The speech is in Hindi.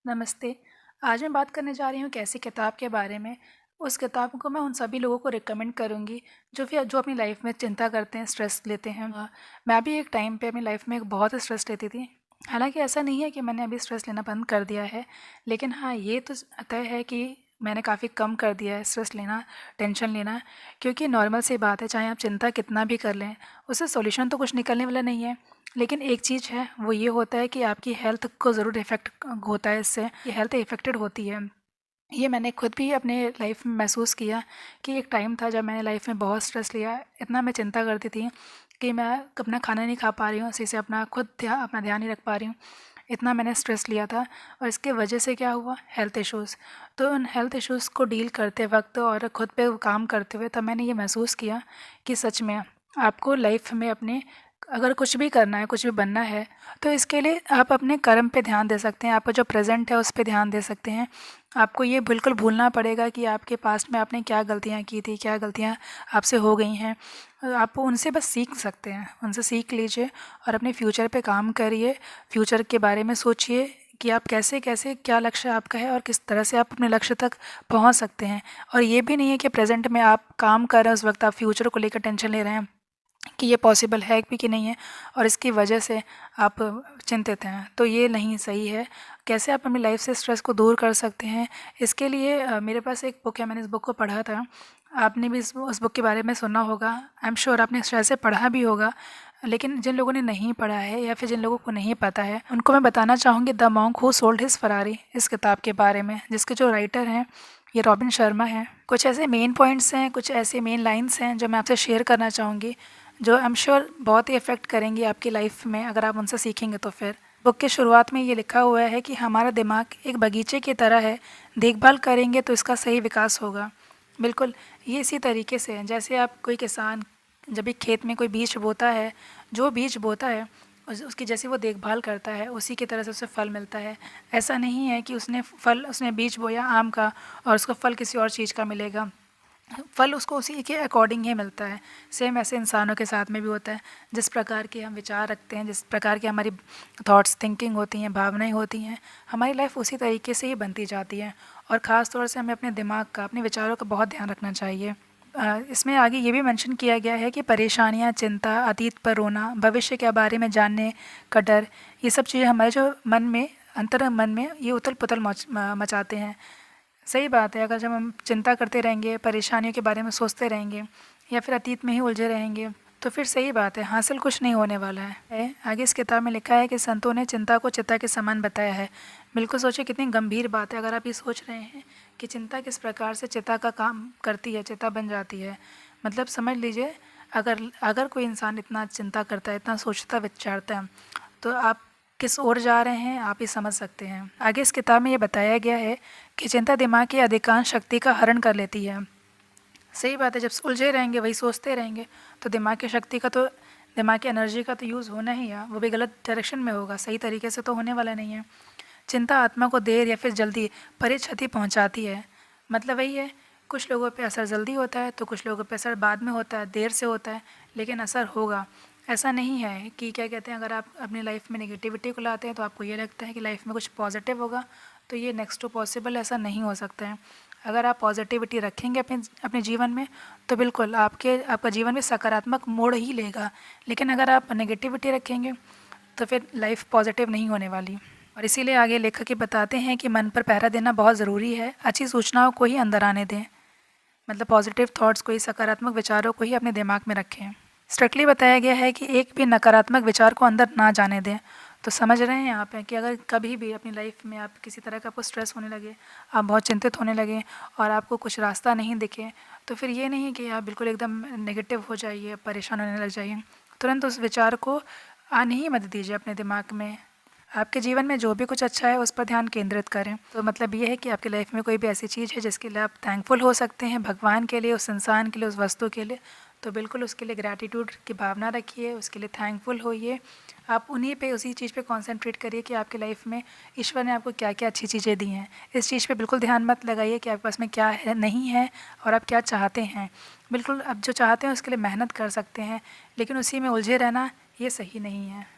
नमस्ते। आज मैं बात करने जा रही हूँ एक ऐसी किताब के बारे में। उस किताब को मैं उन सभी लोगों को रिकमेंड करूँगी जो अपनी लाइफ में चिंता करते हैं, स्ट्रेस लेते हैं। मैं भी एक टाइम पे अपनी लाइफ में एक बहुत स्ट्रेस लेती थी। हालाँकि ऐसा नहीं है कि मैंने अभी स्ट्रेस लेना बंद कर दिया है, लेकिन हाँ, ये तो तय है कि मैंने काफ़ी कम कर दिया है स्ट्रेस लेना, टेंशन लेना। क्योंकि नॉर्मल सी बात है, चाहे आप चिंता कितना भी कर लें, उससे सॉल्यूशन तो कुछ निकलने वाला नहीं है। लेकिन एक चीज़ है, वो ये होता है कि आपकी हेल्थ को ज़रूर इफ़ेक्ट होता है इससे, ये हेल्थ इफ़ेक्टेड होती है। ये मैंने खुद भी अपने लाइफ में महसूस किया कि एक टाइम था जब मैंने लाइफ में बहुत स्ट्रेस लिया। इतना मैं चिंता करती थी कि मैं अपना खाना नहीं खा पा रही हूँ, सही से अपना अपना ध्यान नहीं रख पा रही हूँ। इतना मैंने स्ट्रेस लिया था और इसके वजह से क्या हुआ, हेल्थ इश्यूज़। तो उन हेल्थ इश्यूज़ को डील करते वक्त और ख़ुद पे काम करते हुए तब मैंने ये महसूस किया कि सच में आपको लाइफ में अपने अगर कुछ भी करना है, कुछ भी बनना है, तो इसके लिए आप अपने कर्म पे ध्यान दे सकते हैं। आपका जो प्रेज़ेंट है उस पे ध्यान दे सकते हैं। आपको ये बिल्कुल भूलना पड़ेगा कि आपके पास्ट में आपने क्या गलतियाँ की थी, क्या गलतियाँ आपसे हो गई हैं। आप उनसे बस सीख सकते हैं, उनसे सीख लीजिए और अपने फ्यूचर पे काम करिए। फ्यूचर के बारे में सोचिए कि आप कैसे-कैसे, क्या लक्ष्य आपका है और किस तरह से आप अपने लक्ष्य तक पहुँच सकते हैं। और ये भी नहीं है कि प्रेज़ेंट में आप काम कर रहे हैं, उस वक़्त आप फ्यूचर को लेकर टेंशन ले रहे हैं कि ये पॉसिबल है भी कि नहीं है, और इसकी वजह से आप चिंतित हैं, तो ये नहीं सही है। कैसे आप अपनी लाइफ से स्ट्रेस को दूर कर सकते हैं, इसके लिए मेरे पास एक बुक है, मैंने इस बुक को पढ़ा था। आपने भी उस बुक के बारे में सुना होगा। आई एम श्योर आपने शायद से पढ़ा भी होगा। लेकिन जिन लोगों ने नहीं पढ़ा है या फिर जिन लोगों को नहीं पता है, उनको मैं बताना चाहूँगी the monk who sold his Ferrari, इस किताब के बारे में, जिसके जो राइटर हैं ये रॉबिन शर्मा हैं। कुछ ऐसे मेन पॉइंट्स हैं, कुछ ऐसे मेन लाइन्स हैं जो मैं आपसे शेयर करना चाहूँगी, जो आई एम श्योर बहुत ही इफ़ेक्ट करेंगी आपकी लाइफ में अगर आप उनसे सीखेंगे तो। फिर बुक के शुरुआत में ये लिखा हुआ है कि हमारा दिमाग एक बगीचे की तरह है, देखभाल करेंगे तो इसका सही विकास होगा। बिल्कुल ये इसी तरीके से है जैसे आप कोई किसान जब भी खेत में कोई बीज बोता है, जो बीज बोता है उसकी जैसे वो देखभाल करता है, उसी की तरह से उसे फल मिलता है। ऐसा नहीं है कि उसने बीज बोया आम का और उसको फल किसी और चीज़ का मिलेगा। फल उसको उसी के अकॉर्डिंग ही मिलता है। सेम ऐसे इंसानों के साथ में भी होता है। जिस प्रकार के हम विचार रखते हैं, जिस प्रकार की हमारी थॉट्स, थिंकिंग होती हैं, भावनाएं होती हैं, हमारी लाइफ उसी तरीके से ही बनती जाती है। और ख़ास तौर से हमें अपने दिमाग का, अपने विचारों का बहुत ध्यान रखना चाहिए। इसमें आगे ये भी मेंशन किया गया है कि परेशानियाँ, चिंता, अतीत पर रोना, भविष्य के बारे में जानने का डर, ये सब चीज़ें हमारे जो मन में, अंतर मन में ये उथल पुथल मचाते हैं। सही बात है, अगर जब हम चिंता करते रहेंगे, परेशानियों के बारे में सोचते रहेंगे या फिर अतीत में ही उलझे रहेंगे, तो फिर सही बात है, हासिल कुछ नहीं होने वाला है। आगे इस किताब में लिखा है कि संतों ने चिंता को चिता के समान बताया है। बिल्कुल सोचिए कितनी गंभीर बात है अगर आप ये सोच रहे हैं कि चिंता किस प्रकार से चिता का काम करती है, चिता बन जाती है। मतलब समझ लीजिए, अगर कोई इंसान इतना चिंता करता है, इतना सोचता विचारता है, तो आप किस ओर जा रहे हैं आप ही समझ सकते हैं। आगे इस किताब में ये बताया गया है कि चिंता दिमाग की अधिकांश शक्ति का हरण कर लेती है। सही बात है, जब उलझे रहेंगे, वही सोचते रहेंगे, तो दिमाग की शक्ति का, तो दिमाग की एनर्जी का तो यूज़ होना ही है, वो भी गलत डायरेक्शन में होगा, सही तरीके से तो होने वाला नहीं है। चिंता आत्मा को देर या फिर जल्दी परे क्षति पहुँचाती है। मतलब वही है, कुछ लोगों पे असर जल्दी होता है तो कुछ लोगों पे असर बाद में होता है, देर से होता है, लेकिन असर होगा। ऐसा नहीं है कि क्या कहते हैं, अगर आप अपनी लाइफ में नेगेटिविटी को लाते हैं तो आपको ये लगता है कि लाइफ में कुछ पॉजिटिव होगा, तो ये नेक्स्ट टू पॉसिबल, ऐसा नहीं हो सकता है। अगर आप पॉजिटिविटी रखेंगे अपने जीवन में, तो बिल्कुल आपका जीवन में सकारात्मक मोड़ ही लेगा। लेकिन अगर आप नेगेटिविटी रखेंगे तो फिर लाइफ पॉजिटिव नहीं होने वाली। और इसीलिए आगे लेखक ये बताते हैं कि मन पर पहरा देना बहुत ज़रूरी है। अच्छी सूचनाओं को ही अंदर आने दें, मतलब पॉजिटिव थॉट्स को ही, सकारात्मक विचारों को ही अपने दिमाग में रखें। स्ट्रिक्टली बताया गया है कि एक भी नकारात्मक विचार को अंदर ना जाने दें। तो समझ रहे हैं यहाँ पे कि अगर कभी भी अपनी लाइफ में आप किसी तरह का आपको स्ट्रेस होने लगे, आप बहुत चिंतित होने लगे और आपको कुछ रास्ता नहीं दिखे, तो फिर ये नहीं कि आप बिल्कुल एकदम नेगेटिव हो जाइए, परेशान होने लग जाइए। तुरंत उस विचार को आने ही मत दीजिए अपने दिमाग में। आपके जीवन में जो भी कुछ अच्छा है उस पर ध्यान केंद्रित करें। तो मतलब ये है कि आपकी लाइफ में कोई भी ऐसी चीज़ है जिसके लिए आप थैंकफुल हो सकते हैं, भगवान के लिए, उस इंसान के लिए, उस वस्तु के लिए, तो बिल्कुल उसके लिए ग्रैटिट्यूड की भावना रखिए, उसके लिए थैंकफुल होइए। आप उन्हीं पे, उसी चीज़ पे कंसंट्रेट करिए कि आपकी लाइफ में ईश्वर ने आपको क्या क्या अच्छी चीज़ें दी हैं। इस चीज़ पे बिल्कुल ध्यान मत लगाइए कि आपके पास में क्या है, नहीं है, और आप क्या चाहते हैं। बिल्कुल आप जो चाहते हैं उसके लिए मेहनत कर सकते हैं, लेकिन उसी में उलझे रहना ये सही नहीं है।